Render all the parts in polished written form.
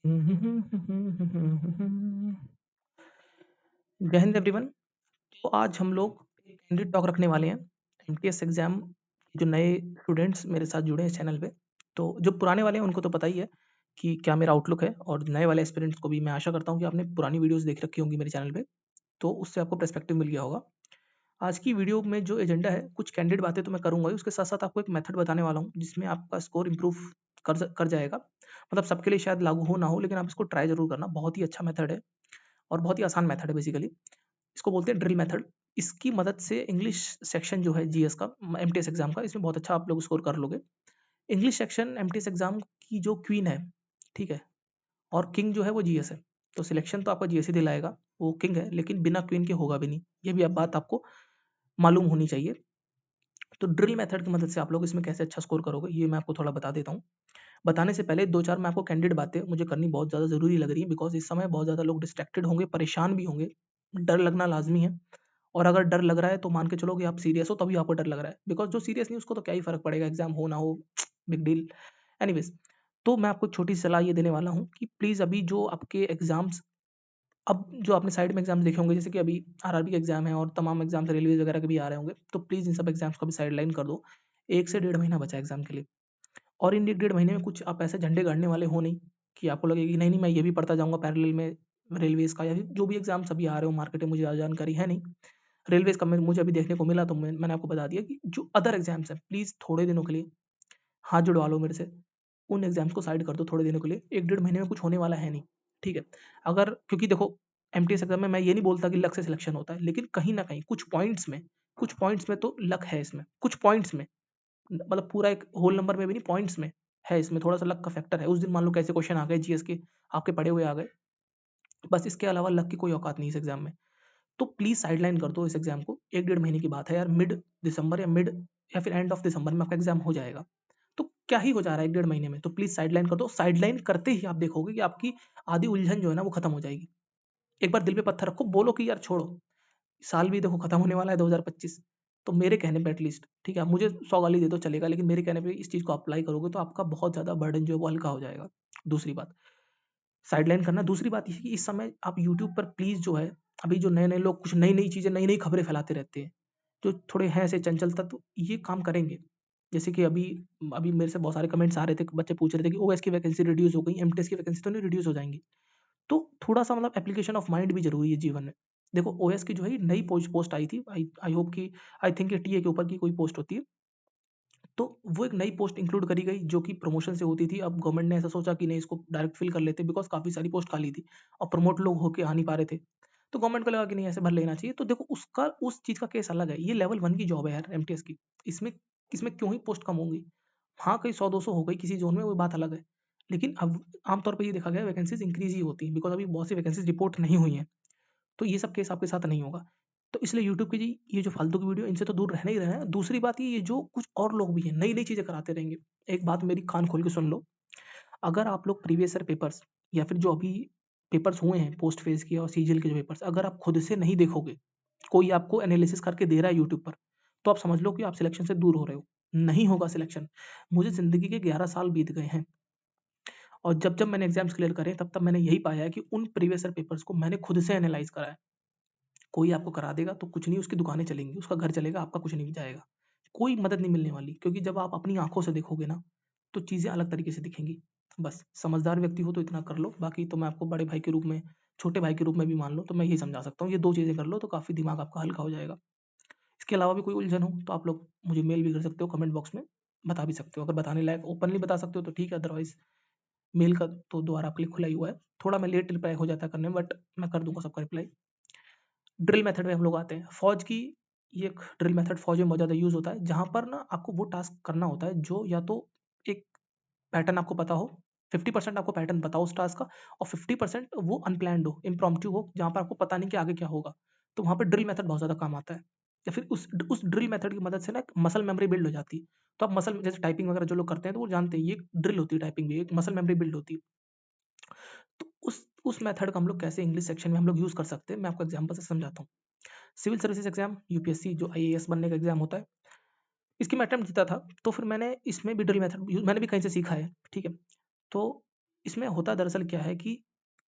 जय हिंद एवरीवन। तो आज हम लोग एक कैंडिड टॉक रखने वाले हैं एमटीएस एग्जाम। जो नए स्टूडेंट्स मेरे साथ जुड़े हैं इस चैनल पे, तो जो पुराने वाले हैं उनको तो पता ही है कि क्या मेरा आउटलुक है, और नए वाले एस्पिरेंट्स को भी मैं आशा करता हूँ कि आपने पुरानी वीडियोस देख रखी होंगी मेरे चैनल पे, तो उससे आपको पर्सपेक्टिव मिल गया होगा। आज की वीडियो में जो एजेंडा है, कुछ कैंडिड बातें तो मैं करूंगा ही, उसके साथ साथ आपको एक मेथड बताने वाला हूँ जिसमें आपका स्कोर इंप्रूव कर जाएगा। मतलब सबके लिए शायद लागू हो ना हो, लेकिन आप इसको ट्राई जरूर करना। बहुत ही अच्छा मेथड है और बहुत ही आसान मेथड है बेसिकली। इसको बोलते हैं ड्रिल मेथड। इसकी मदद से इंग्लिश सेक्शन जो है जीएस का, एमटीएस एग्जाम का, इसमें बहुत अच्छा आप लोग स्कोर कर लोगे। इंग्लिश सेक्शन एमटीएस एग्जाम की जो क्वीन है, ठीक है, और किंग जो है वो जीएस है। तो सिलेक्शन तो आपका जीएस ही दिलाएगा, वो किंग है, लेकिन बिना क्वीन के होगा भी नहीं। ये भी अब बात आपको मालूम होनी चाहिए। तो ड्रिल मेथड की मदद से आप लोग इसमें कैसे अच्छा स्कोर करोगे, ये मैं आपको थोड़ा बता देता हूँ। बताने से पहले दो चार मैं आपको कैंडिड बातें मुझे करनी बहुत ज़्यादा ज़रूरी लग रही है, बिकॉज इस समय बहुत ज़्यादा लोग डिस्ट्रैक्टेड होंगे, परेशान भी होंगे। डर लगना लाजमी है। और अगर डर लग रहा है तो मान के चलो कि आप सीरियस हो, तभी आपको डर लग रहा है। बिकॉज जो सीरियस नहीं उसको तो क्या ही फर्क पड़ेगा, एग्जाम हो ना हो, बिग डील। एनीवेज, तो मैं आपको एक छोटी सी सलाह ये देने वाला हूँ कि प्लीज़ अभी जो आपके एग्जाम्स, अब जो आपने साइड में एग्जाम देखे होंगे, जैसे कि अभी आरआरबी का एग्जाम है और तमाम एग्जाम्स रेलवे वगैरह के भी आ रहे होंगे, तो प्लीज़ इन सब एग्जाम्स को भी साइड लाइन कर दो। 1 से 1.5 महीना बचा है एग्जाम के लिए। और इन 1 डेढ़ महीने में कुछ आप ऐसे झंडे गाड़ने वाले हो नहीं कि आपको लगे कि नहीं नहीं मैं ये भी पढ़ता जाऊंगा पैरेलल में, रेलवेज का या फिर जो भी एग्जाम्स अभी आ रहे हो मार्केट में, मुझे ज़्यादा जानकारी है नहीं। रेलवेज का मुझे अभी देखने को मिला, तो मैंने आपको बता दिया कि जो अदर एग्जाम्स हैं, प्लीज़ थोड़े दिनों के लिए हाथ जुड़वा लो मेरे से। उन एग्जाम्स को साइड कर दो थोड़े दिनों के लिए। 1 डेढ़ महीने में कुछ होने वाला है नहीं, ठीक है। अगर, क्योंकि देखो, एमटीएस एग्जाम में मैं ये नहीं बोलता कि लक से सिलेक्शन होता है, लेकिन कहीं ना कहीं कुछ पॉइंट्स में तो लक है इसमें, कुछ पॉइंट्स में। मतलब पूरा एक होल नंबर में भी नहीं, पॉइंट्स में है, इसमें थोड़ा सा लक का फैक्टर है। उस दिन मान लो कैसे क्वेश्चन आ गए जीएस के, आपके पढ़े हुए आ गए, बस इसके अलावा लक की कोई औकात नहीं इस एग्जाम में। तो प्लीज साइडलाइन कर दो इस एग्जाम को। 1 डेढ़ महीने की बात है यार, मिड दिसंबर या फिर एंड ऑफ दिसंबर में आपका एग्जाम हो जाएगा। तो क्या ही हो जा रहा है 1 डेढ़ महीने में, तो प्लीज साइडलाइन कर दो। साइडलाइन करते ही आप देखोगे कि आपकी आधी उलझन जो है ना वो खत्म हो जाएगी। एक बार दिल पे पत्थर रखो, बोलो कि यार छोड़ो, साल भी देखो खत्म होने वाला है 2025। तो मेरे कहने पे एटलीस्ट, ठीक है, मुझे 100 गाली दे दो चलेगा, लेकिन मेरे कहने पे इस चीज़ को अप्लाई करोगे तो आपका बहुत ज़्यादा बर्डन जो है वो हल्का हो जाएगा। दूसरी बात, साइडलाइन करना। दूसरी बात ये है कि इस समय आप यूट्यूब पर प्लीज़ जो है, अभी जो नए नए लोग कुछ नई नई चीज़ें, नई नई खबरें फैलाते रहते हैं, जो थोड़े हैं ऐसे चंचल तत्व, ये काम करेंगे। जैसे कि अभी अभी मेरे से बहुत सारे कमेंट्स आ रहे थे, बच्चे पूछ रहे थे कि ओएस की वैकेंसी रिड्यूस हो गई, एमटेस की वैकेंसी तो नहीं रिड्यूस हो जाएंगी। तो थोड़ा-सा मतलब एप्लीकेशन ऑफ माइंड भी ज़रूरी है जीवन में। देखो, ओएस की जो है नई पोस्ट आई थी, आई आई होप कि, आई थिंक ये टीए के ऊपर की कोई पोस्ट होती है। तो वो एक नई पोस्ट इंक्लूड करी गई जो कि प्रमोशन से होती थी। अब गवर्नमेंट ने ऐसा सोचा कि नहीं, इसको डायरेक्ट फिल कर लेते, बिकॉज़ काफ़ी सारी पोस्ट खाली थी और प्रमोट लोग होके आ नहीं पा रहे थे। तो गवर्नमेंट को लगा कि नहीं, ऐसे भर लेना चाहिए। तो देखो, उसका उस चीज़ का केस अलग है। ये लेवल 1 की जॉब है यार एमटीएस की। इसमें इसमें क्यों ही पोस्ट कम होंगी? हाँ, कहीं 100-200 हो गई किसी ज़ोन में, वो बात अलग है। लेकिन अब आम तौर पे ये देखा गया है वैकेंसीज़ इंक्रीज़ ही होती हैं, बिकॉज़ अभी बहुत सी वैकेंसीज़ रिपोर्ट नहीं हुई हैं। तो ये सब केस आपके साथ नहीं होगा। तो इसलिए यूट्यूब की जी ये जो फालतू की वीडियो, इनसे तो दूर रहना ही रहना है। दूसरी बात ये जो कुछ और लोग भी हैं, नई-नई चीज़ें कराते रहेंगे। एक बात मेरी कान खोल के सुन लो, अगर आप लोग प्रीवियस ईयर पेपर्स या फिर जो अभी पेपर्स हुए हैं पोस्ट फेज़ के और सीजीएल के जो पेपर्स, अगर आप खुद से नहीं देखोगे, कोई आपको एनालिसिस करके दे रहा है यूट्यूब पर, तो आप समझ लो कि आप सिलेक्शन से दूर हो रहे हो। नहीं होगा सिलेक्शन। मुझे ज़िंदगी के 11 साल बीत गए हैं और जब-जब मैंने एग्ज़ाम्स क्लियर करे, तब-तब मैंने यही पाया है कि उन प्रीवियस ईयर पेपर्स को मैंने खुद से एनालाइज़ करा है। कोई आपको करा देगा तो कुछ नहीं, उसकी दुकानें चलेंगी, उसका घर चलेगा, आपका कुछ नहीं जाएगा। कोई मदद नहीं मिलने वाली, क्योंकि जब आप अपनी आँखों से देखोगे ना, तो चीज़ें अलग तरीके से दिखेंगी। बस समझदार व्यक्ति हो तो इतना कर लो, बाकी तो मैं आपको बड़े भाई के रूप में, छोटे भाई के रूप में भी मान लो, तो मैं यही समझा सकता हूँ। ये 2 चीज़ें कर लो तो काफ़ी दिमाग आपका हल्का हो जाएगा। इसके अलावा भी कोई उलझन हो तो आप लोग मुझे मेल भी कर सकते हो, कमेंट बॉक्स में बता भी सकते हो। अगर बताने लायक ओपनली बता सकते हो तो ठीक है, अदरवाइज़ मेल का तो द्वार आपके लिए खुला ही हुआ है। थोड़ा मैं लेट रिप्लाई हो जाता है करने में, बट मैं कर दूँगा सबका रिप्लाई। ड्रिल मेथड में हम लोग आते हैं। फ़ौज की ये एक ड्रिल मेथड फ़ौज में बहुत ज़्यादा यूज़ होता है, जहाँ पर ना आपको वो टास्क करना होता है जो या तो एक पैटर्न आपको पता हो, 50% आपको पैटर्न पता हो उस टास्क का, और 50% वो अनप्लान्ड हो, इम्प्रॉम्प्टू हो, जहाँ पर आपको पता नहीं कि आगे क्या होगा। तो वहाँ पे ड्रिल मेथड बहुत ज़्यादा काम आता है। या फिर उस ड्रिल मेथड की मदद से ना एक मसल मेमोरी बिल्ड हो जाती है। तो आप मसल, जैसे टाइपिंग वगैरह जो लोग करते हैं तो वो जानते हैं, ये ड्रिल होती है टाइपिंग भी, एक मसल मेमोरी बिल्ड होती है। तो उस मेथड का हम लोग कैसे इंग्लिश सेक्शन में हम लोग यूज़ कर सकते हैं, मैं आपको एग्ज़ाम्पल से समझाता हूँ। सिविल सर्विसेज एग्जाम, यूपीएससी जो आईएएस बनने का एग्जाम होता है, इसकी मैं अटेम्प्ट देता था, तो फिर मैंने इसमें भी ड्रिल मेथड मैंने भी कहीं से सीखा है, ठीक है। तो इसमें होता दरअसल क्या है कि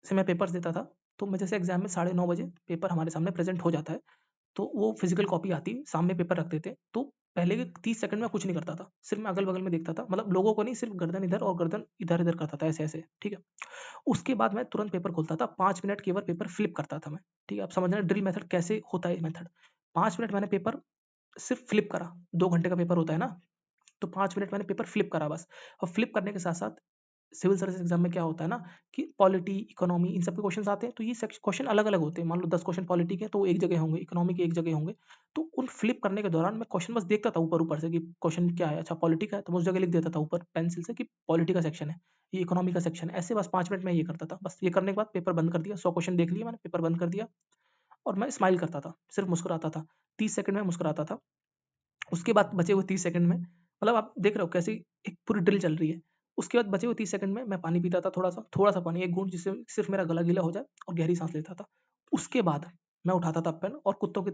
जैसे मैं पेपर्स देता था, तो मैं जैसे एग्ज़ाम में 9:30 बजे पेपर हमारे सामने प्रेज़ेंट हो जाता है, तो वो फिज़िकल कॉपी आती, सामने पेपर रख देते, तो पहले के 30 सेकंड में कुछ नहीं करता था, सिर्फ़ मैं अगल-बगल में देखता था, मतलब लोगों को नहीं, सिर्फ़ गर्दन इधर और गर्दन इधर-इधर करता था, ऐसे-ऐसे, ठीक है? उसके बाद मैं तुरंत पेपर खोलता था, 5 मिनट केवल पेपर फ्लिप करता था मैं, ठीक है? आप समझ रहे हैं ड्रिल मेथड कैसे होता है ये मेथड। 5 मिनट मैंने पेपर सिर्फ़ फ्लिप करा, 2 घंटे का पेपर होता है ना, तो 5 मिनट मैंने पेपर फ्लिप करा बस। और फ्लिप करने के साथ-साथ सिविल सर्विस एग्ज़ाम में क्या होता है ना कि पॉलिटी, इकोनॉमी इन सब के क्वेश्चन्स आते हैं, तो ये सेक्श क्वेश्चन अलग-अलग होते हैं। मान लो 10 क्वेश्चन पॉलिटी के हैं, तो वो एक जगह होंगे, इकोनॉमी के एक जगह होंगे। तो उन फ्लिप करने के दौरान मैं क्वेश्चन बस देखता था ऊपर-ऊपर से कि क्वेश्चन क्या है, अच्छा पॉलिटी का है, तो मैं उस जगह लिख देता था ऊपर पेंसिल से कि पॉलिटी का सेक्शन है, ये इकोनॉमी का सेक्शन है। ऐसे बस 5 मिनट में ये करता था। बस ये करने के बाद पेपर बंद कर दिया, 100 क्वेश्चन देख लिए मैंने, पेपर बंद कर दिया और मैं स्माइल करता था, सिर्फ़ मुस्कुराता था। 30 सेकंड में मुस्कुराता था। उसके बाद बचे हुए 30 सेकंड में मतलब आप देख रहे हो कैसे एक पूरी ड्रिल चल रही है। उसके बाद बचे हुए 30 सेकंड में मैं पानी पीता था थोड़ा-सा पानी 1 घूँट जिससे सिर्फ़ मेरा गला गीला हो जाए और गहरी साँस लेता था। उसके बाद मैं उठाता था पेन और कुत्तों की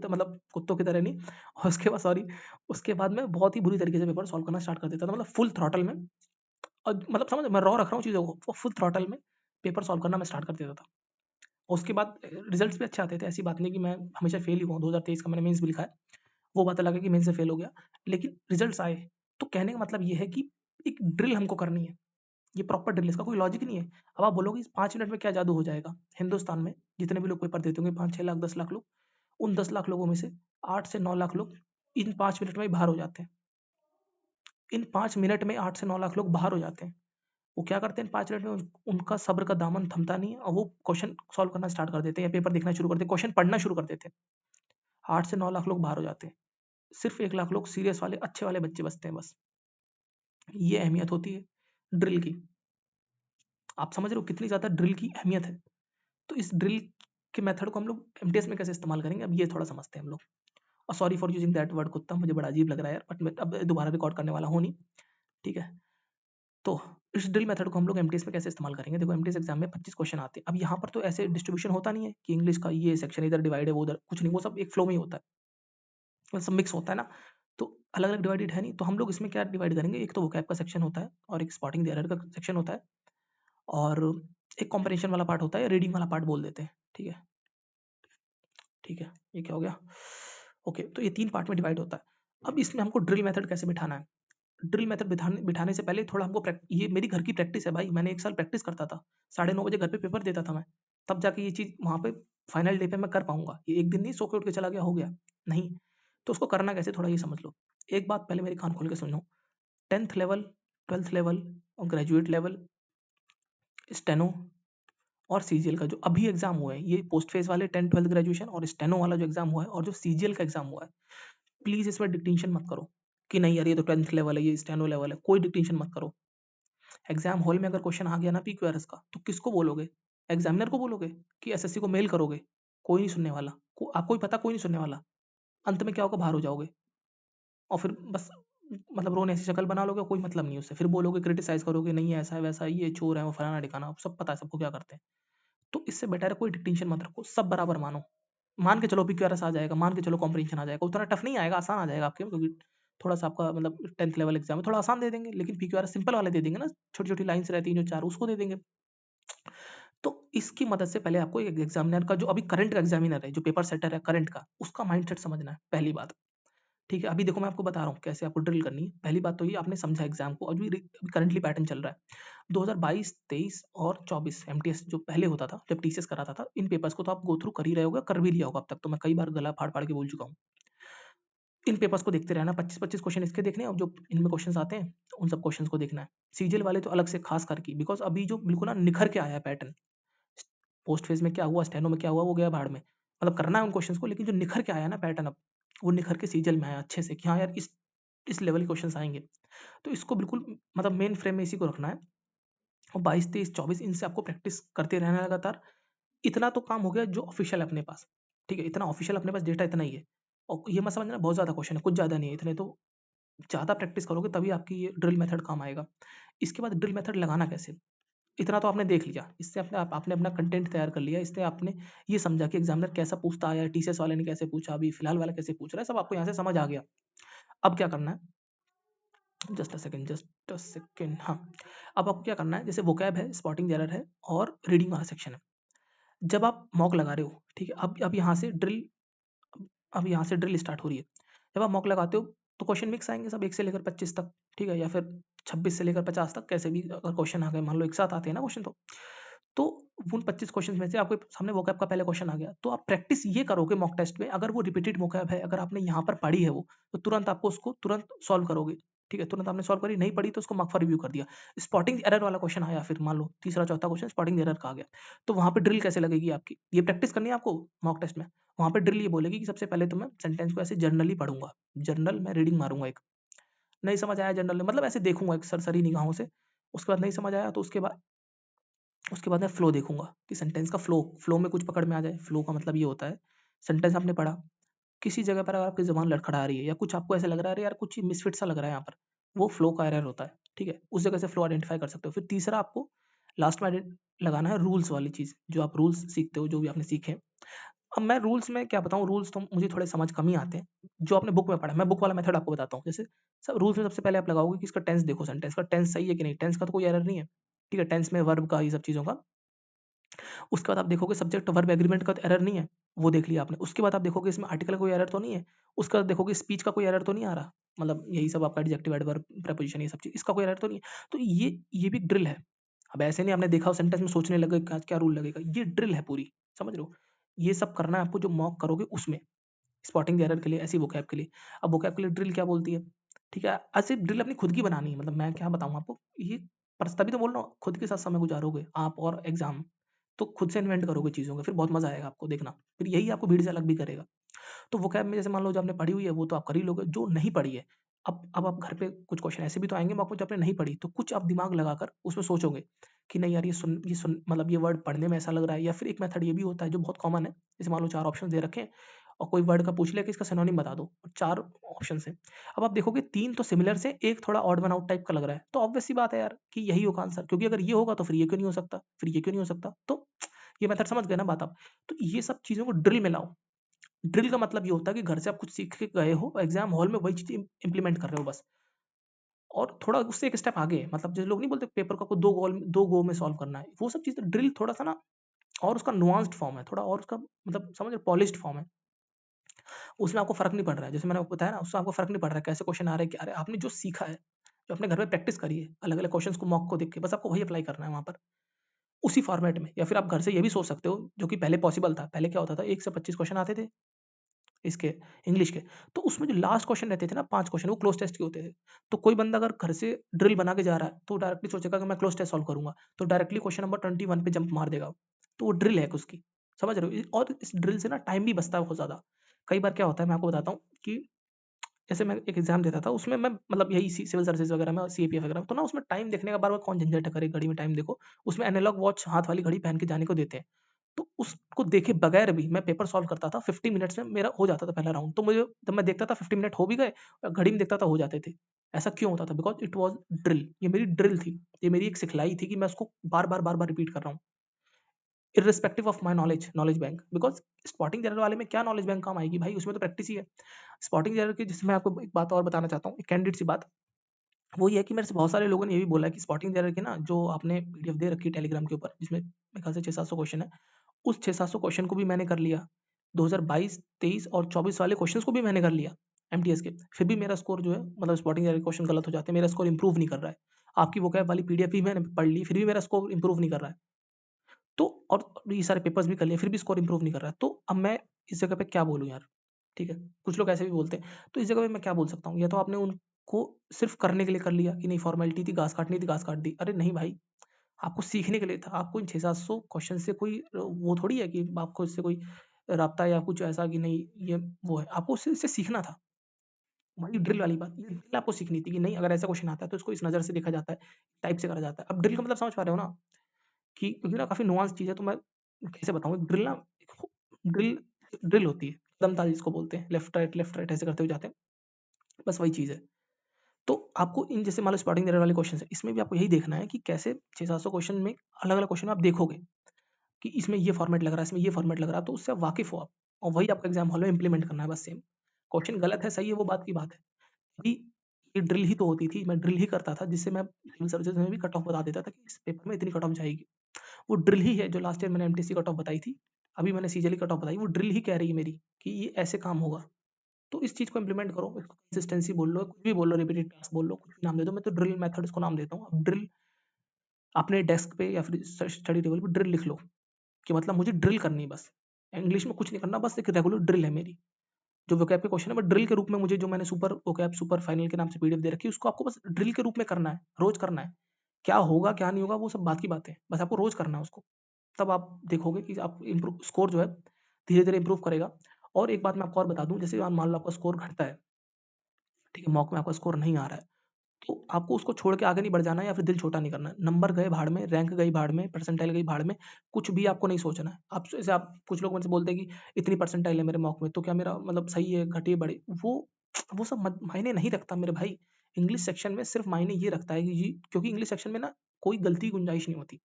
तरह नहीं और उसके बाद सॉरी उसके बाद मैं बहुत ही बुरी तरीके से पेपर सॉल्व करना स्टार्ट कर देता था। मतलब फुल थ्रॉटल में और मतलब समझ मैं रॉ रख रहा हूँ चीज़ों को, फुल थ्रॉटल में पेपर सॉल्व करना मैं स्टार्ट कर देता था। और उसके बाद रिज़ल्ट्स भी अच्छे आते थे, ऐसी बात नहीं कि मैं हमेशा फेल ही हुआ हूँ। 2023 का मैंने मेंस भी लिखा है। वो बात अलग है कि मेंस से फेल हो गया, लेकिन रिजल्ट्स आए। तो कहने का मतलब ये है कि एक ड्रिल हमको करनी है, ये प्रॉपर ड्रिल है, इसका कोई लॉजिक नहीं है। अब आप बोलोगे इस 5 मिनट में क्या जादू हो जाएगा? हिंदुस्तान में जितने भी लोग पेपर देते होंगे 5-6 लाख, 10 लाख लोग, उन 10 लाख लोगों में से 8 से 9 लाख लोग इन 5 मिनट में ही बाहर हो जाते हैं। इन 5 मिनट में 8 से 9 लाख लोग बाहर हो जाते हैं। वो क्या करते हैं इन 5 मिनट में उनका सब्र का दामन थमता नहीं है और वो क्वेश्चन सॉल्व करना स्टार्ट कर देते हैं या पेपर देखना शुरू कर देते हैं, क्वेश्चन पढ़ना शुरू कर देते हैं। 8 से 9 लाख लोग बाहर हो जाते हैं। सिर्फ़ 1 लाख लोग सीरियस वाले, अच्छे वाले बच्चे बचते हैं बस। ये अहमियत होती है ड्रिल की। आप समझ रहे हो कितनी ज़्यादा ड्रिल की अहमियत है। तो इस ड्रिल के मेथड को हम लोग एमटीएस में कैसे इस्तेमाल करेंगे, अब ये थोड़ा समझते हैं हम लोग। और sorry for using that word कुत्ता, मुझे बड़ा अजीब लग रहा है यार, बट मैं अब दोबारा रिकॉर्ड करने वाला हूँ नहीं, ठीक है? तो इस ड्रिल मेथड को हम लोग एमटीएस में कैसे इस्तेमाल करेंगे? देखो एमटीएस एग्ज़ाम में 25 क्वेश्चन आते हैं। अब यहाँ पर तो ऐसे डिस्ट्रीब्यूशन होता नहीं है कि इंग्लिश का ये सेक्शन इधर डिवाइड है, वो उधर, कुछ नहीं, वो सब एक फ्लो में ही होता है। वो सब मिक्स होता है ना, तो अलग-अलग डिवाइडेड है नहीं, तो हम लोग इसमें क्या डिवाइड करेंगे, एक तो वोकैब का सेक्शन होता है और एक स्पॉटिंग द एरर का सेक्शन होता है और एक कॉम्प्रिहेंशन वाला पार्ट होता है, रीडिंग वाला पार्ट बोल देते हैं, ठीक है? ठीक है, ये क्या हो गया? ओके, तो ये 3 पार्ट में डिवाइड होता है। अब इसमें हमको ड्रिल मेथड कैसे बिठाना है? ड्रिल मेथड बिठाने बिठाने से पहले थोड़ा हमको ये मेरी घर की प्रैक्टिस है भाई, मैंने 1 साल प्रैक्टिस करता था। 9:30 बजे घर पे पेपर देता था मैं, तब जाके ये चीज़ वहाँ पे फाइनल डे पे मैं कर पाऊँगा। ये एक दिन नहीं सो के उठ के चला गया, हो गया, नहीं। तो उसको करना कैसे थोड़ा ये समझ लो। एक बात पहले मेरे कान खोल के सुन लो, 10th लेवल, 12th लेवल और ग्रेजुएट लेवल, स्टेनो और सीजीएल का जो अभी एग्ज़ाम हुआ है, ये पोस्ट फेज़ वाले 10th, 12th ग्रेजुएशन और स्टेनो वाला जो एग्ज़ाम हुआ है और जो सीजीएल का एग्ज़ाम हुआ है, प्लीज़ इसमें डिक्टेशन मत करो कि नहीं यार ये तो 10th लेवल है, ये स्टेनो लेवल है, कोई डिक्टेशन मत करो। एग्ज़ाम हॉल में अगर क्वेश्चन आ गया ना पीक्यूआरएस का, तो किसको बोलोगे? एग्ज़ामिनर को बोलोगे कि एसएससी को मेल करोगे? कोई नहीं सुनने वाला। आपको भी पता कोई नहीं सुनने वाला। अंत में क्या होगा, बाहर हो जाओगे और फिर बस मतलब रोने ऐसी शक्ल बना लोगे, कोई मतलब नहीं उससे। फिर बोलोगे, क्रिटिसाइज़ करोगे, नहीं ऐसा है, वैसा है, ये चोर है, वो फलाना-ढिकाना, सब पता है सबको क्या करते हैं। तो इससे बेटर है कोई डिक्टेशन मत रखो, सब बराबर मानो। मान के चलो पीक्यूआरएस आ जाएगा, मान के चलो कॉम्प्रिहेंशन आ जाएगा, उतना टफ नहीं आएगा, आसान आ जाएगा आपके क्योंकि थोड़ा-सा आपका मतलब 10th लेवल एग्ज़ाम है, थोड़ा आसान दे देंगे, लेकिन पीक्यूआरएस सिंपल वाले दे देंगे ना, छोटी-छोटी लाइन्स रहती हैं जो 4 उसको दे देंगे। तो इसकी मदद से पहले आपको एक एग्ज़ामिनर का जो अभी करंट का एग्ज़ामिनर है, जो पेपर सेटर है करंट का, उसका माइंडसेट समझना है, पहली बात। ठीक है? अभी देखो मैं आपको बता रहा हूँ कैसे आपको ड्रिल करनी है। पहली बात तो ये आपने समझा एग्ज़ाम को, अभी करंटली पैटर्न चल रहा है। 2022, 23 और 24 एमटीएस जो पहले होता था, जब टीसीएस कराता था, इन पेपर्स को तो आप गो थ्रू कर ही रहे होगे, कर भी लिया होगा अब तक तो मैं कई बार गला फाड़-फाड़ के बोल चुका हूँ। इन पेपर्स को देखते रहना, 25-25 क्वेश्चन इसके देखने हैं और जो इनमें क्वेश्चन्स आते हैं, उन सब क्वेश्चन्स को देखना है। सीजीएल वाले तो अलग से खास करके बिकॉज़ अभी जो बिल्कुल ना निखर के आया है पैटर्न। पोस्ट फेज़ में क्या हुआ, स्टेनो में क्या हुआ, वो गया भाड़ में। मतलब करना है उन क्वेश्चन्स को लेकिन जो निखर के आया ना पैटर्न अब, वो निखर के सीजीएल में आया अच्छे से कि हाँ यार इस लेवल के क्वेश्चन्स आएँगे। तो इसको बिल्कुल मतलब मेन फ्रेम में इसी को रखना है और 22, 23, 24 इनसे आपको प्रैक्टिस करते रहना है लगातार। इतना तो काम हो गया जो ऑफिशियल है अपने पास, ठीक है? इतना ऑफिशियल अपने पास डेटा इतना ही है और ये मत समझना बहुत ज़्यादा क्वेश्चन है, कुछ ज़्यादा नहीं है, इतने तो ज़्यादा प्रैक्टिस करोगे तभी आपकी ये ड्रिल मेथड काम आएगा। इसके बाद ड्रिल मेथड लगाना कैसे? इतना तो आपने देख लिया, इससे आपने अपना कंटेंट तैयार कर लिया, इससे आपने ये समझा कि एग्ज़ामिनर कैसा पूछता आया है, टीसीएस वाले ने कैसे पूछा, अभी फिलहाल वाला कैसे पूछ रहा है, सब आपको यहाँ से समझ आ गया। अब क्या करना है, जस्ट अ सेकंड। हाँ, अब आपको क्या करना है, जैसे वोकैब है, स्पॉटिंग एरर है और रीडिंग वाला सेक्शन है। जब आप मॉक लगा रहे हो, ठीक है, अब यहाँ से ड्रिल, अब यहाँ से ड्रिल स्टार्ट हो रही है। जब आप मॉक लगाते हो तो क्वेश्चन मिक्स आएंगे सब, 1 से लेकर 25 तक, ठीक है, या फिर 26 से लेकर 50 तक, कैसे भी अगर क्वेश्चन आ गए, मान लो एक साथ आते हैं ना क्वेश्चन, तो उन 25 क्वेश्चन में से आपके सामने वोकैब का पहला क्वेश्चन आ गया, तो आप प्रैक्टिस ये करोगे मॉक टेस्ट में, अगर वो रिपीटेड वोकैब है, अगर आपने यहाँ पर पढ़ी है वो, तो तुरंत आपको उसको तुरंत सॉल्व करोगे, ठीक है, तुरंत आपने सॉल्व करी, नहीं पढ़ी तो उसको मार्क फॉर रिव्यू कर दिया। स्पॉटिंग एरर वाला क्वेश्चन आया, फिर मान लो तीसरा चौथा क्वेश्चन स्पॉटिंग एरर का आ गया, तो वहां पे ड्रिल कैसे लगेगी आपकी, ये प्रैक्टिस करनी है आपको मॉक टेस्ट में। वहां पे ड्रिल ये बोलेगी कि सबसे पहले तो मैं सेंटेंस को ऐसे जर्नली पढ़ूंगा, जर्नल में रीडिंग मारूंगा एक, नहीं समझ आया जर्नल में, मतलब ऐसे देखूंगा एक सरसरी निगाहों से, उसके बाद नहीं समझ आया तो उसके बाद मैं फ्लो देखूंगा कि सेंटेंस का फ्लो में कुछ पकड़ में आ जाए। फ्लो का मतलब ये होता है, सेंटेंस आपने पढ़ा, किसी जगह पर अगर आपकी ज़ुबान लड़खड़ा रही है या कुछ आपको ऐसा लग रहा है, अरे यार कुछ मिसफिट सा लग रहा है यहाँ पर, वो फ्लो का एरर होता है, ठीक है, उस जगह से फ्लो आइडेंटिफाई कर सकते हो। फिर तीसरा आपको लास्ट में लगाना है रूल्स वाली चीज़, जो आप रूल्स सीखते हो, जो भी आपने सीखे। अब मैं रूल्स में क्या बताऊँ, रूल्स तो मुझे थोड़े समझ कम ही आते हैं, जो आपने बुक में पढ़ा है, मैं बुक वाला मेथड आपको बताता हूँ। जैसे सब रूल्स में सबसे पहले आप लगाओगे कि इसका टेंस देखो, सेंटेंस का टेंस सही है कि नहीं, टेंस का तो कोई एरर नहीं है, ठीक है, टेंस में वर्ब का, ये सब चीज़ों का। उसके बाद आप देखोगे सब्जेक्ट वर्ब एग्रीमेंट का तो एरर नहीं है, वो देख लिया आपने। उसके बाद आप देखोगे इसमें आर्टिकल का कोई एरर तो नहीं है। उसके बाद देखोगे स्पीच का कोई एरर तो नहीं आ रहा, मतलब यही सब आपका एडजेक्टिव, एडवर्ब, प्रीपोजिशन, ये सब चीज़, इसका कोई एरर तो नहीं है। तो ये भी ड्रिल है। अब ऐसे नहीं आपने देखा हो सेंटेंस में सोचने लगे क्या क्या रूल लगेगा, ये ड्रिल है पूरी, समझ रहे हो। ये सब करना है आपको जो मॉक करोगे उसमें, स्पॉटिंग एरर के लिए, ऐसी वोकैब के लिए। अब वोकैब के लिए ड्रिल क्या बोलती है, ठीक है, ऐसे ड्रिल अपनी खुद की बनानी है, मतलब मैं क्या बताऊँ आपको, ये पर तभी तो बोल रहा हूँ, खुद के साथ समय गुजारोगे आप और एग्जाम, तो खुद से इन्वेंट करोगे चीज़ों को, फिर बहुत मजा आएगा आपको, देखना फिर यही आपको भीड़ से अलग भी करेगा। तो वोकैब में जैसे मान लो जो आपने पढ़ी हुई है वो तो आप कर ही लोगे, जो नहीं पढ़ी है, अब आप घर पे कुछ क्वेश्चन ऐसे भी तो आएंगे मॉक में जो आपने नहीं पढ़ी, तो कुछ आप दिमाग लगाकर उसमें सोचोगे कि नहीं यार ये सुन मतलब ये वर्ड पढ़ने में ऐसा लग रहा है, या फिर एक मेथड ये भी होता है जो बहुत कॉमन है, जैसे मान लो 4 ऑप्शन दे रखे हैं और कोई वर्ड का पूछ लिया कि इसका सिनोनिम बता दो, और 4 ऑप्शन है। अब आप देखोगे 3 तो सिमिलर से, एक थोड़ा ऑड वन आउट टाइप का लग रहा है, तो ऑब्वियस सी बात है यार कि यही होगा आंसर, क्योंकि अगर ये होगा तो फिर ये क्यों नहीं हो सकता, फिर ये क्यों नहीं हो सकता, तो ये मेथड समझ गए ना बात आप। तो ये सब चीज़ों को ड्रिल में लाओ। ड्रिल का मतलब ये होता है कि घर से आप कुछ सीख के गए हो, एग्जाम हॉल में वही चीज़ इम्प्लीमेंट कर रहे हो बस, और थोड़ा उससे एक स्टेप आगे, मतलब जैसे लोग नहीं बोलते पेपर को आपको 2 गो में सॉल्व करना है, वो सब चीज़ ड्रिल थोड़ा सा ना, और उसका नुआंस्ड फॉर्म है थोड़ा, और उसका मतलब समझ रहे, पॉलिश्ड फॉर्म है। उसमें आपको फ़र्क नहीं पड़ रहा है, जैसे मैंने आपको बताया ना, उसमें आपको फ़र्क नहीं पड़ रहा है कैसे क्वेश्चन आ रहे हैं, क्या आ रहे हैं, आपने जो सीखा है, जो अपने घर में प्रैक्टिस करी है, अलग-अलग क्वेश्चंस को, मॉक को देख के, बस आपको वही अप्लाई करना है वहाँ पर, उसी फॉर्मेट में। या फिर आप घर से ये भी सोच सकते हो, जो कि पहले पॉसिबल था। पहले क्या होता था, 1 से 25 क्वेश्चन आते थे इसके, इंग्लिश के, तो उसमें जो लास्ट क्वेश्चन रहते थे ना, 5 क्वेश्चन, वो क्लोज टेस्ट के होते थे। तो कोई बंदा अगर घर से ड्रिल बना के जा रहा है, तो डायरेक्टली सोचेगा कि मैं क्लोज टेस्ट सॉल्व करूँगा, तो डायरेक्टली क्वेश्चन नंबर 21 पे जंप मार देगा। तो वो ड्रिल है एक उसकी, समझ रहे हो? और इस ड्रिल से ना टाइम भी बचता है बहुत ज़्यादा। कई बार क्या होता है, मैं आपको बताता हूँ कि जैसे मैं एक एग्ज़ाम देता था, उसमें मैं मतलब यही सिविल सर्विसेज़ वगैरह में और सीएपीएफ वगैरह में, तो ना उसमें टाइम देखने का बार-बार कौन झंझट करे, घड़ी में टाइम देखो। उसमें एनालॉग वॉच, हाथ वाली घड़ी पहन के जाने को देते हैं। तो उसको देखे बगैर भी मैं पेपर सॉल्व करता था, 50 मिनट्स में मेरा हो जाता था पहला राउंड। तो मुझे जब मैं देखता था 50 मिनट हो भी गए और घड़ी में देखता था हो जाते थे। ऐसा क्यों होता था? बिकॉज़ इट वाज़ ड्रिल, ये मेरी ड्रिल थी। ये मेरी एक सिखलाई थी कि मैं उसको बार-बार, बार-बार रिपीट कर रहा हूँ। Irrespective of my knowledge bank, because spotting error वाले में क्या नॉलेज बैंक काम आएगी भाई, उसमें तो प्रैक्टिस ही है। स्पॉटिंग एरर की, जिसमें मैं आपको एक बात और बताना चाहता हूँ, एक कैंडिड सी बात, वो ये है कि मेरे से बहुत सारे लोगों ने ये भी बोला है कि स्पॉटिंग एरर की ना, जो आपने पीडीएफ दे रखी है टेलीग्राम के ऊपर, जिसमें मेरे ख्याल से 600-700 क्वेश्चन है, उस 600-700 क्वेश्चन को भी मैंने कर लिया। 2022, 23 और 24 वाले क्वेश्चंस को भी मैंने कर लिया एमटीएस के। फिर भी मेरा स्कोर जो है, मतलब स्पॉटिंग एरर क्वेश्चन गलत हो जाते हैं, मेरा स्कोर इंप्रूव नहीं कर रहा है। आपकी वोकैब वाली पीडीएफ भी मैंने पढ़ ली, फिर भी मेरा स्कोर इंप्रूव नहीं कर रहा है। तो और ये सारे पेपर्स भी कर लिए, फिर भी स्कोर इंप्रूव नहीं कर रहा है। तो अब मैं इस जगह पे क्या बोलूँ यार? ठीक है, कुछ लोग ऐसे भी बोलते हैं। तो इस जगह पे मैं क्या बोल सकता हूँ? या तो आपने उनको सिर्फ़ करने के लिए कर लिया कि नहीं, फॉर्मेलिटी थी, घास काटनी थी, घास काट दी। अरे नहीं भाई, आपको सीखने के लिए था। आपको इन 600-700 क्वेश्चन से कोई वो थोड़ी है कि आपको इससे कोई राब्ता या कुछ ऐसा कि नहीं ये वो है। आपको उससे इससे सीखना था। वही ड्रिल वाली बात, ये ड्रिल आपको सीखनी थी कि नहीं, अगर ऐसा क्वेश्चन आता है तो इसको इस नज़र से देखा जाता है, टाइप से करा जाता है। अब ड्रिल का मतलब समझ पा रहे हो ना? कि क्योंकि ना काफ़ी नुआंस चीज़ है, तो मैं कैसे बताऊँ? एक ड्रिल ना, ड्रिल ड्रिल होती है, कदम-ताल जिसको बोलते हैं, लेफ्ट राइट ऐसे करते हुए जाते हैं, बस वही चीज़ है। तो आपको इन, जैसे मान लो स्पॉटिंग एरर वाले क्वेश्चन है, इसमें भी आपको यही देखना है कि कैसे 600-700 क्वेश्चन में अलग-अलग क्वेश्चन आप देखोगे कि इसमें ये फॉर्मेट लग रहा है, इसमें ये फॉर्मेट लग रहा है, तो उससे आप वाकिफ़ हो आप, और वही आपको एग्ज़ाम हॉल में इम्प्लीमेंट करना है बस सेम। क्वेश्चन गलत है, सही है, वो बात की बात है। अभी ये ड्रिल ही तो होती थी, मैं ड्रिल ही करता था जिससे मैं सिविल सर्विसेज में भी कट ऑफ बता देता था कि इस पेपर में इतनी कट ऑफ जाएगी। वो ड्रिल ही है जो लास्ट ईयर मैंने एमटीएससी कट ऑफ बताई थी, अभी मैंने सीजीएल कट ऑफ बताई, वो ड्रिल ही कह रही है मेरी कि ये ऐसे काम होगा। तो इस चीज़ को इम्प्लीमेंट करो, कंसिस्टेंसी बोल लो, कुछ भी बोल लो, रिपीटेड टास्क बोल लो, कुछ भी नाम दे दो, मैं तो ड्रिल मेथड इसको नाम देता हूँ। अब ड्रिल अपने डेस्क पे या फिर स्टडी टेबल पे ड्रिल लिख लो कि मतलब मुझे ड्रिल करनी है बस, इंग्लिश में कुछ नहीं करना, बस एक रेगुलर ड्रिल है मेरी। जो वोकैब के क्वेश्चन है मैं ड्रिल के रूप में, मुझे जो मैंने सुपर वोकैब सुपर फाइनल के नाम से पीडीएफ दे रखी है, उसको आपको बस ड्रिल के रूप में करना है, रोज करना है। क्या होगा क्या नहीं होगा वो सब बात की बात है, बस आपको रोज करना है उसको। तब आप देखोगे कि आप इम्प्रूव स्कोर जो है धीरे धीरे इंप्रूव करेगा। और एक बात मैं आपको और बता दूं, जैसे मान लो आपका स्कोर घटता है, ठीक है, मॉक में आपका स्कोर नहीं आ रहा है, तो आपको उसको छोड़ के आगे नहीं बढ़ जाना है या फिर दिल छोटा नहीं करना है। नंबर गए भाड़ में, रैंक गई भाड़ में, परसेंटाइल गई भाड़ में, कुछ भी आपको नहीं सोचना है। आप जैसे आप कुछ लोग मुझसे बोलते हैं कि इतनी परसेंटाइल है मेरे मॉक में, तो क्या मेरा मतलब सही है, घटी है, बढ़ी, वो सब मायने नहीं रखता मेरे भाई। इंग्लिश सेक्शन में सिर्फ मायने ये रखता है कि क्योंकि इंग्लिश सेक्शन में ना कोई गलती की गुंजाइश नहीं होती।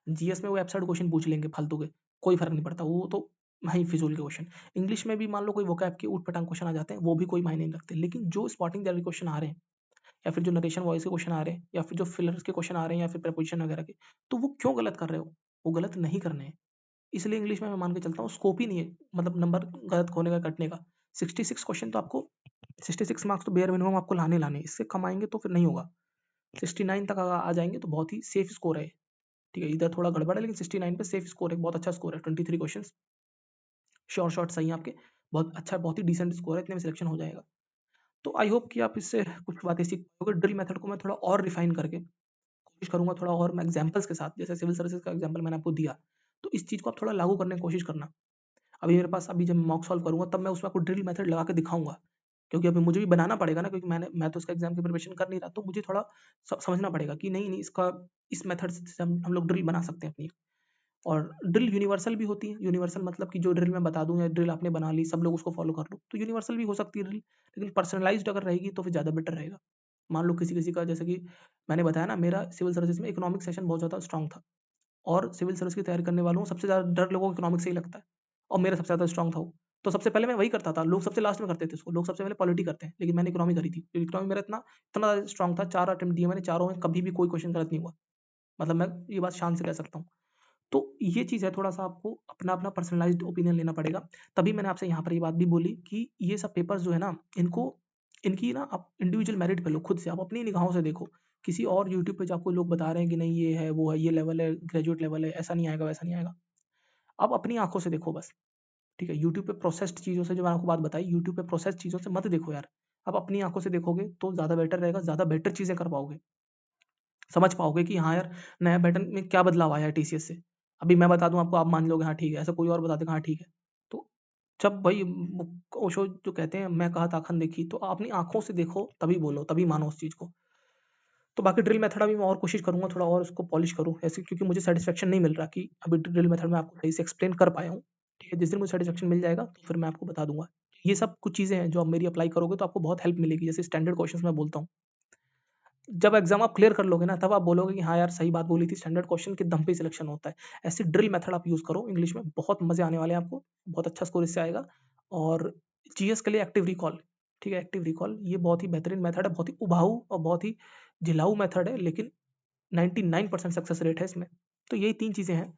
जीएस में वो एब्सर्ड क्वेश्चन पूछ लेंगे फालतू के, कोई फर्क नहीं पड़ता, वो तो वही फिजूल के क्वेश्चन। इंग्लिश में भी मान लो कोई वोकैब के ऊट पटांग क्वेश्चन आ जाते हैं, वो भी कोई मायने नहीं रखते। लेकिन जो स्पॉटिंग जनरल क्वेश्चन आ रहे हैं, या फिर जो नरेशन वॉइस के क्वेश्चन आ रहे हैं, या फिर जो फिलर्स के क्वेश्चन आ रहे हैं, या फिर प्रपोजिशन वगैरह के, तो वो क्यों गलत कर रहे हो? वो गलत नहीं करने हैं। इसलिए इंग्लिश में मैं मान के चलता हूँ स्कोप ही नहीं है, मतलब नंबर गलत होने का, कटने का। 66 क्वेश्चन तो आपको, 66 मार्क्स तो बेयर मिनिमम आपको लाने लाने, इससे कम आएंगे तो फिर नहीं होगा। 69 तक अगर आ जाएंगे तो बहुत ही सेफ स्कोर है। ठीक है, इधर थोड़ा गड़बड़ है लेकिन 69 पे सेफ स्कोर है, बहुत अच्छा स्कोर है। 23 क्वेश्चन श्योर शॉट सही है आपके, बहुत अच्छा, बहुत ही डिसेंट स्कोर है, इतने में सिलेक्शन हो जाएगा। तो आई होप कि आप इससे कुछ बातें सीख पाओगे। ड्रिल मेथड को मैं थोड़ा और रिफाइन करके कोशिश करूंगा, थोड़ा और मैं एग्जाम्पल्स के साथ, जैसे सिविल सर्विसेज का एग्जाम्पल मैंने आपको दिया, तो इस चीज़ को आप थोड़ा लागू करने की कोशिश करना। अभी मेरे पास, अभी जब मॉक सॉल्व करूंगा तब मैं उसमें आपको ड्रिल मेथड लगा के दिखाऊंगा, क्योंकि अभी मुझे भी बनाना पड़ेगा ना, क्योंकि मैं तो उसका एग्जाम की प्रिपरेशन कर नहीं रहा, तो मुझे थोड़ा समझना पड़ेगा कि नहीं नहीं इसका, इस मेथड से हम लोग ड्रिल बना सकते हैं अपनी। और ड्रिल यूनिवर्सल भी होती है। यूनिवर्सल मतलब कि जो ड्रिल मैं बता दूं या ड्रिल आपने बना ली, सब लोग उसको फॉलो कर लो, तो यूनिवर्सल भी हो सकती है ड्रिल। लेकिन पर्सनलाइज्ड अगर रहेगी तो फिर ज़्यादा बेटर रहेगा। मान लो किसी किसी का, जैसे कि मैंने बताया ना, मेरा सिविल सर्विसेज में इकोनॉमिक सेशन बहुत ज़्यादा स्ट्रॉन्ग था, और सिविल सर्विस की तैयारी करने वालों को सबसे ज़्यादा डर लोगों को इकोनॉमिक से ही लगता है, और मेरा सबसे ज़्यादा स्ट्रॉन्ग था वो। तो सबसे पहले मैं वही करता था, लोग सबसे लास्ट में करते थे उसको, लोग सबसे पहले पॉलिटी करते हैं, लेकिन मैंने इकोनॉमी करी थी, क्योंकि इकोनॉमी मेरा इतना इतना स्ट्रॉन्ग था, 4 अटेम्प्ट दिए मैंने, चारों में कभी भी कोई क्वेश्चन गलत नहीं हुआ। मतलब मैं ये बात शान से कह सकता हूँ। तो ये चीज़ है, थोड़ा-सा आपको अपना-अपना पर्सनलाइज़्ड ओपिनियन लेना पड़ेगा। तभी मैंने आपसे यहाँ पर ये बात भी बोली कि ये सब पेपर्स जो है ना, इनको इनकी ना आप इंडिविजुअल मेरिट पे लो, खुद से आप अपनी निगाहों से देखो। किसी और यूट्यूब पे जो आपको लोग बता रहे हैं कि नहीं ये है, वो है, ये लेवल है, ग्रेजुएट लेवल है, ऐसा नहीं आएगा, वैसा नहीं आएगा। आप अपनी आँखों से देखो बस, ठीक है? यूट्यूब पे प्रोसेस्ड चीज़ों से, जो मैंने आपको बात बताई, यूट्यूब पे प्रोसेस्ड चीज़ों से मत देखो यार। आप अपनी आँखों से देखोगे तो ज़्यादा बेटर रहेगा, ज़्यादा बेटर चीज़ें कर पाओगे। समझ पाओगे कि हाँ यार, नया पैटर्न में क्या बदलाव आया है टीसीएस से। अभी मैं बता दूँ आपको, आप मान लोगे हाँ ठीक है, ऐसा कोई और बता देगा हाँ ठीक है। तो जब भाई ओशो जो कहते हैं, मैं कहा ताखन देखी, तो अपनी आँखों से देखो तभी बोलो, तभी मानो उस चीज़ को। तो बाकी ड्रिल मेथड अभी मैं और कोशिश करूँगा, थोड़ा और उसको पॉलिश करूँ ऐसे, क्योंकि मुझे सैटिस्फैक्शन नहीं मिल रहा कि अभी ड्रिल मेथड में आपको सही से एक्सप्लेन कर पाया हूँ। ठीक है, जिस दिन मुझे सैटिस्फैक्शन मिल जाएगा तो फिर मैं आपको बता दूँगा। ये सब कुछ चीज़ें हैं जो आप मेरी अप्लाई करोगे तो आपको बहुत हेल्प मिलेगी। जैसे स्टैंडर्ड क्वेश्चंस मैं बोलता हूँ, जब एग्ज़ाम आप क्लियर कर लोगे ना, तब आप बोलोगे कि हाँ यार, सही बात बोली थी, स्टैंडर्ड क्वेश्चन के दम पे सिलेक्शन होता है। ऐसे ड्रिल मेथड आप यूज़ करो इंग्लिश में, बहुत मज़े आने वाले हैं आपको, बहुत अच्छा स्कोर इससे आएगा। और जीएस के लिए एक्टिव रिकॉल, ठीक है, एक्टिव रिकॉल ये बहुत ही बेहतरीन मेथड है, बहुत ही उबाऊ और बहुत ही झिलाऊ मेथड है, लेकिन 99% सक्सेस रेट है इसमें। तो यही 3 चीज़ें हैं।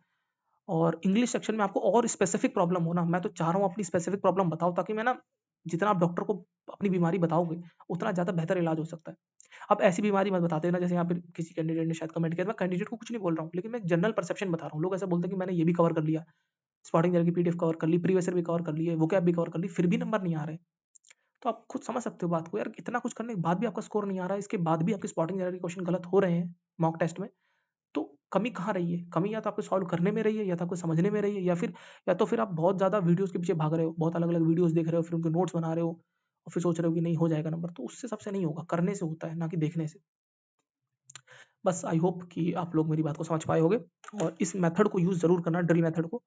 और इंग्लिश सेक्शन में आपको और स्पेसिफिक प्रॉब्लम हो ना, मैं तो चाह रहा हूँ अपनी स्पेसिफिक प्रॉब्लम बताओ, ताकि मैं ना, जितना आप डॉक्टर को अपनी बीमारी बताओगे, उतना ज़्यादा बेहतर इलाज हो सकता है। आप ऐसी बीमारी मत बताते ना, जैसे यहाँ पे किसी कैंडिडेट ने शायद कमेंट किया, मैं कैंडिडेट को कुछ नहीं बोल रहा हूँ, लेकिन मैं जनरल परसेप्शन बता रहा हूँ। लोग ऐसा बोलते हैं कि मैंने ये भी कवर कर लिया, स्पॉटिंग की पीडीएफ कवर कर ली, प्रीवियस ईयर भी कवर कर लिए, वोकैब भी कवर कर ली, फिर भी नंबर नहीं आ रहे। तो आप खुद समझ सकते हो बात को यार, इतना कुछ करने के बाद भी आपका स्कोर नहीं आ रहा है, इसके बाद भी आपके स्पॉटिंग के क्वेश्चन गलत हो रहे हैं मॉक टेस्ट में, तो कमी कहाँ रही है? कमी या तो आपको सॉल्व करने में रही है, या तो आपको समझने में रही है, या फिर आप बहुत ज़्यादा वीडियोज़ के पीछे भाग रहे हो, बहुत अलग-अलग वीडियोज़ देख रहे हो, फिर उनके नोट्स बना रहे हो, और फिर सोच रहे हो कि नहीं हो जाएगा नंबर, तो उससे सबसे नहीं होगा, करने से होता है, ना कि देखने से। बस आई होप कि आप लोग मेरी बात को समझ पाए होंगे, और इस मेथड को यूज़ ज़रूर करना, ड्रिल मेथड को।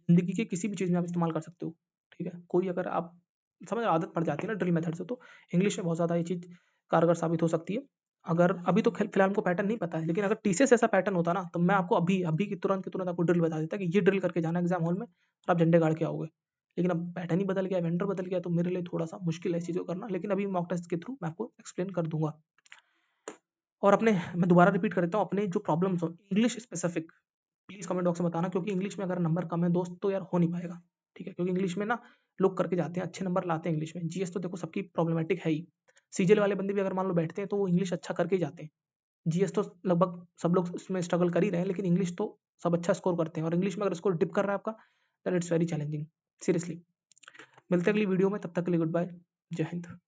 ज़िंदगी के किसी भी चीज़ में आप इस्तेमाल कर सकते हो, ठीक है? कोई अगर आप समझ आदत पड़ जाती है ना ड्रिल मेथड से, तो इंग्लिश में बहुत ज़्यादा ये चीज़ कारगर साबित हो सकती है। अगर अभी तो फिलहाल हमको पैटर्न नहीं पता है, लेकिन अगर टीसीएस ऐसा पैटर्न होता ना, तो मैं आपको अभी अभी की तुरंत आपको ड्रिल बता देता कि ये ड्रिल करके जाना एग्ज़ाम हॉल में, और आप झंडे गाड़ के आओगे। लेकिन अब पैटर्न ही बदल गया, वेंडर बदल गया, तो मेरे लिए थोड़ा-सा मुश्किल है इस चीज़ को करना, लेकिन अभी मॉक टेस्ट के थ्रू मैं आपको एक्सप्लेन कर दूँगा। और अपने मैं दोबारा रिपीट कर देता हूँ, अपने जो प्रॉब्लम्स हो English specific please comment box में बताना, क्योंकि इंग्लिश में अगर नंबर कम है दोस्त तो यार हो नहीं पाएगा, ठीक है? क्योंकि इंग्लिश में ना लोग करके जाते हैं, अच्छे नंबर लाते हैं इंग्लिश में। जीएस तो देखो सबकी प्रॉब्लमैटिक है ही। सीजीएल वाले बंदे भी अगर मान लो बैठते हैं तो वो इंग्लिश अच्छा करके ही जाते हैं। जीएस तो लगभग सब लोग उसमें स्ट्रगल कर ही रहे हैं, लेकिन इंग्लिश तो सब अच्छा स्कोर करते हैं, और इंग्लिश में अगर स्कोर डिप कर रहा है आपका, then it's very challenging, seriously. मिलते हैं अगली वीडियो में, तब तक के लिए गुड बाय, जय हिंद।